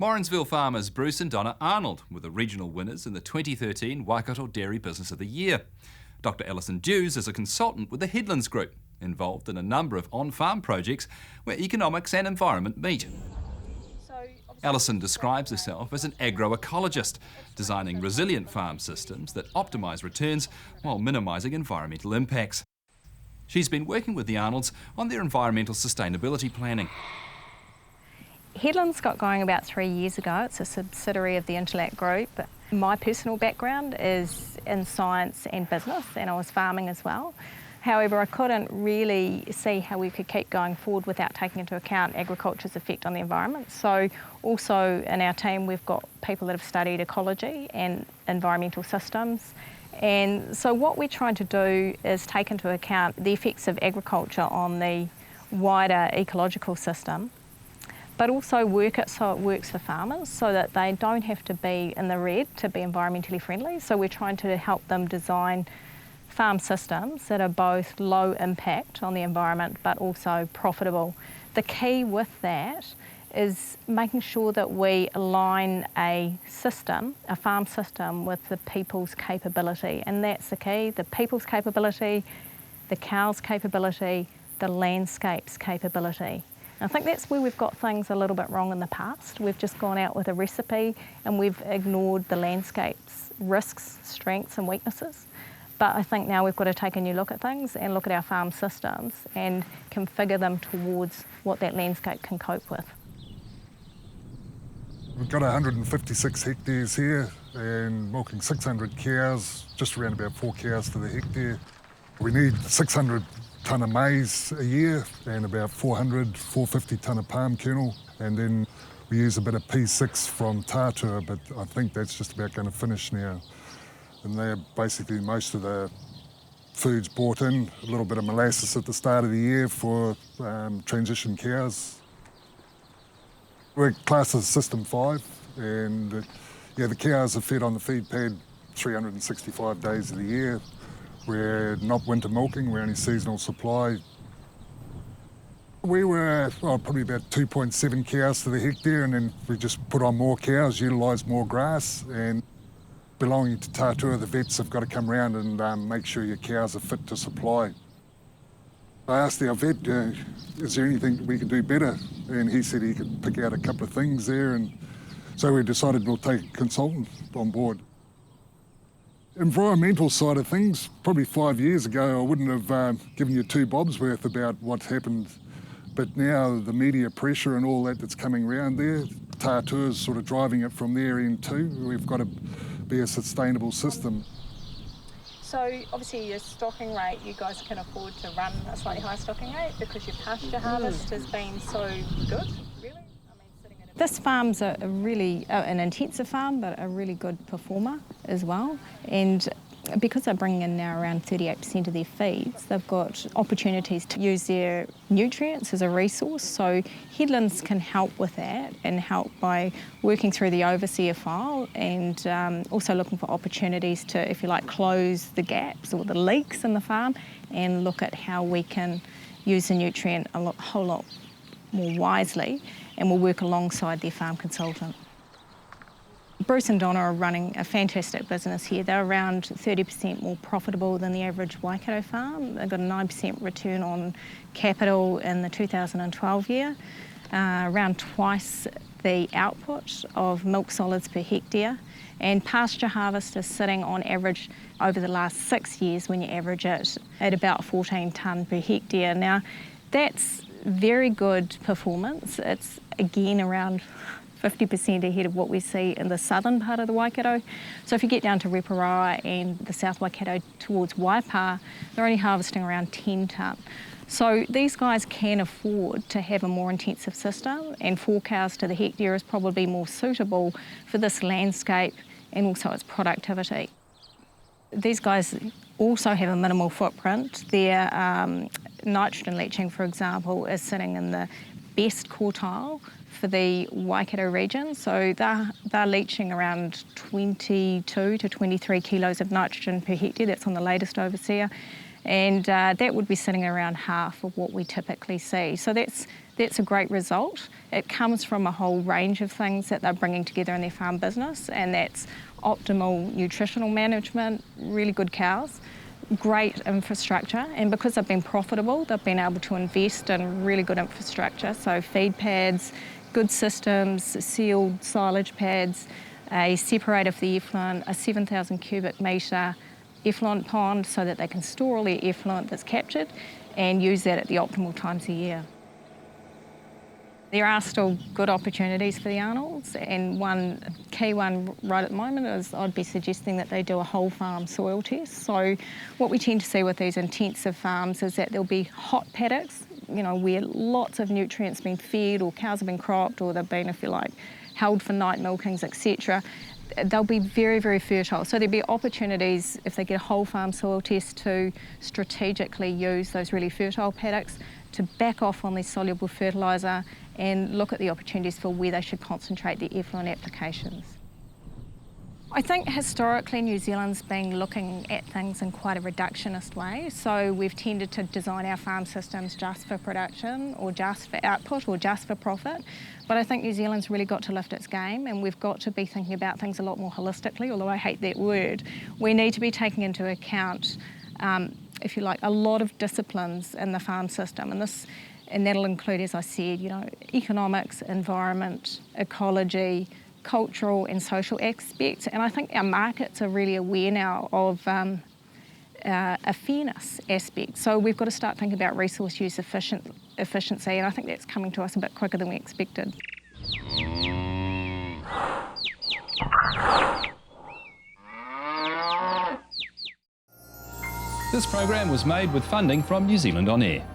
Morrinsville farmers Bruce and Donna Arnold were the regional winners in the 2013 Waikato Dairy Business of the Year. Dr Alison Dews is a consultant with the Headlands Group, involved in a number of on-farm projects where economics and environment meet. Alison describes herself as an agroecologist, designing resilient farm systems that optimise returns while minimising environmental impacts. She's been working with the Arnolds on their environmental sustainability planning. Headlands got going about 3 years ago. It's a subsidiary of the Intellect Group. My personal background is in science and business, and I was farming as well. However, I couldn't really see how we could keep going forward without taking into account agriculture's effect on the environment. So also in our team we've got people that have studied ecology and environmental systems. And so what we're trying to do is take into account the effects of agriculture on the wider ecological system, but also work it so it works for farmers so that they don't have to be in the red to be environmentally friendly. So we're trying to help them design farm systems that are both low impact on the environment but also profitable. The key with that is making sure that we align a system, a farm system, with the people's capability, and that's the key, the people's capability, the cows' capability, the landscape's capability. I think that's where we've got things a little bit wrong in the past. We've just gone out with a recipe and we've ignored the landscape's risks, strengths and weaknesses. But I think now we've got to take a new look at things and look at our farm systems and configure them towards what that landscape can cope with. We've got 156 hectares here and milking 600 cows, just around about 4 cows to the hectare. We need 600 tonne of maize a year and about 450 tonne of palm kernel, and then we use a bit of P6 from Tātua, but I think that's just about going to finish now. And they're basically most of the food's bought in, a little bit of molasses at the start of the year for transition cows. We're classed as System 5, and the cows are fed on the feed pad 365 days of the year. We're not winter milking, we're only seasonal supply. We were probably about 2.7 cows to the hectare, and then we just put on more cows, utilised more grass, and belonging to Tātua, the vets have got to come around and make sure your cows are fit to supply. I asked our vet, is there anything we can do better? And he said he could pick out a couple of things there, and so we decided we'll take a consultant on board. Environmental side of things, probably 5 years ago I wouldn't have given you 2 bobs worth about what's happened, but now the media pressure and all that's coming around there, Tātua's sort of driving it from their end too. We've got to be a sustainable system. So obviously your stocking rate, you guys can afford to run a slightly higher stocking rate because your pasture harvest has been so good, really? This farm's a really an intensive farm, but a really good performer as well. And because they're bringing in now around 38% of their feeds, they've got opportunities to use their nutrients as a resource. So Headlands can help with that and help by working through the overseer file and also looking for opportunities to, if you like, close the gaps or the leaks in the farm and look at how we can use the nutrient a whole lot more wisely, and we'll work alongside their farm consultant. Bruce and Donna are running a fantastic business here. They're around 30% more profitable than the average Waikato farm. They've got a 9% return on capital in the 2012 year, around twice the output of milk solids per hectare, and pasture harvest is sitting on average over the last 6 years when you average it at about 14 tonne per hectare. Now that's very good performance. It's again around 50% ahead of what we see in the southern part of the Waikato. So if you get down to Reparawa and the South Waikato towards Waipa, they're only harvesting around 10 tonne. So these guys can afford to have a more intensive system, and 4 cows to the hectare is probably more suitable for this landscape and also its productivity. These guys also have a minimal footprint. Their nitrogen leaching, for example, is sitting in the best quartile for the Waikato region. So they're leaching around 22 to 23 kilos of nitrogen per hectare. That's on the latest overseer. And that would be sitting around half of what we typically see. So that's That's a great result. It comes from a whole range of things that they're bringing together in their farm business, and that's optimal nutritional management, really good cows, great infrastructure, and because they've been profitable, they've been able to invest in really good infrastructure, so feed pads, good systems, sealed silage pads, a separator for the effluent, a 7,000 cubic metre effluent pond so that they can store all their effluent that's captured and use that at the optimal times a year. There are still good opportunities for the Arnolds, and one key one right at the moment is I'd be suggesting that they do a whole farm soil test. So what we tend to see with these intensive farms is that there'll be hot paddocks, you know, where lots of nutrients been fed, or cows have been cropped, or they've been, if you like, held for night milkings, etc. They'll be very, very fertile. So there'll be opportunities, if they get a whole farm soil test, to strategically use those really fertile paddocks to back off on their soluble fertiliser and look at the opportunities for where they should concentrate their effluent applications. I think historically New Zealand's been looking at things in quite a reductionist way, so we've tended to design our farm systems just for production or just for output or just for profit. But I think New Zealand's really got to lift its game, and we've got to be thinking about things a lot more holistically, although I hate that word. We need to be taking into account, if you like, a lot of disciplines in the farm system, and that'll include, as I said, you know, economics, environment, ecology, cultural and social aspects. And I think our markets are really aware now of a fairness aspect. So we've got to start thinking about resource use efficiency, and I think that's coming to us a bit quicker than we expected. This program was made with funding from New Zealand On Air.